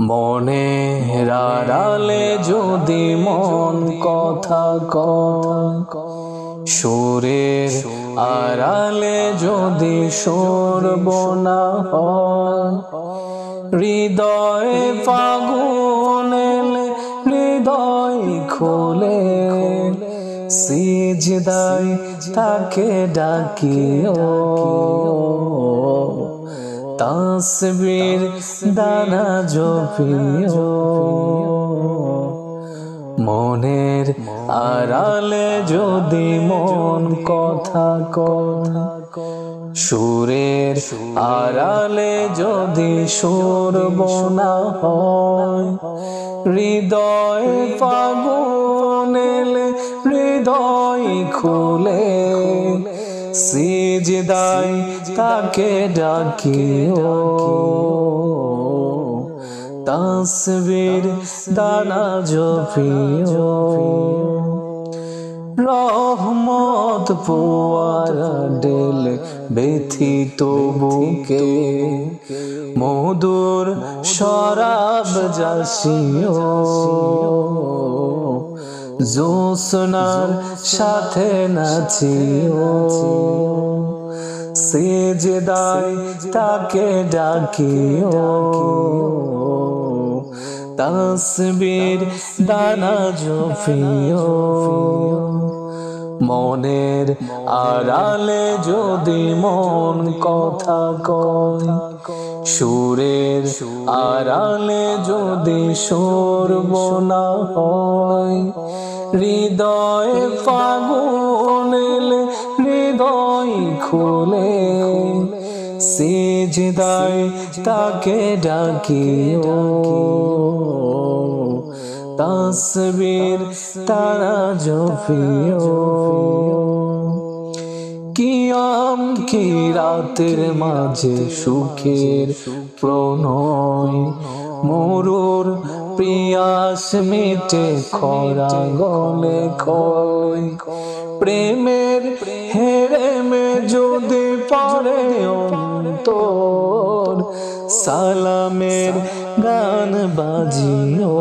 মনের আড়ালে যদি মন কথা কয়, সুরের আড়ালে যদি সুর না হয়, হৃদয়ে ফাগুন এলে হৃদয় খুলে, সিজদায় তাকে ডাকিও, তাসবির দানা জপিও। মনের আড়ালে যদি মন কথা কয়, সুরের আড়ালে যদি সুর না হয়, হৃদয়ে ফাগুন এলে হৃদয় খুলে, সিজদায় তাকে ডাকিও, তাসবির দানা জপিও। রহমত পোয়ারা ডেলে ব্যথিত বুকে, মধুর শরাব জাসিও, জোছনার সাথে নাচিও, সিজদায় তাকে ডাকিও, তাসবির দানা জপিও। মনের আড়ালে যদি মন কথা কয়, সুরের আড়ালে যদি সুর না হয়, হৃদয়ে ফাগুন এলে হৃদয় খুলে, সিজদায় তাকে ডাকিও, তাসবির দানা জপিও। কিয়াম কি রাতের মাঝে সুখের প্রণয়, মরুর পিয়াস মিটে খরা গলে কয়, প্রেমের হেরেমে যদি পড়ে অন্তর, সালামের গান বাজিও,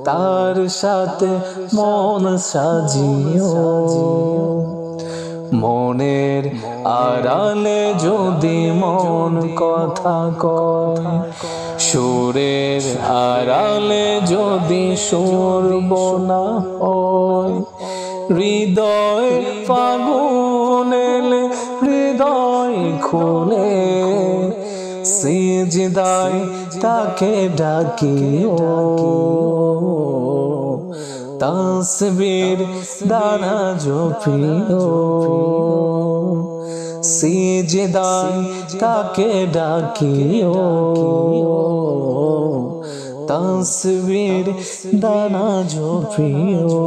তার সাথে মন সাজিও। মনের আড়ালে যদি মন কথা কয়, সুরের আড়ালে যদি সুর না হয়, হৃদয় ফাগুন এলে হৃদয় খুলে, সিজদায় তাকে ডাকিও, তাসবির দানা জপিও, সিজদায় তাকে ডাকিও, তাসবির দানা জপিও।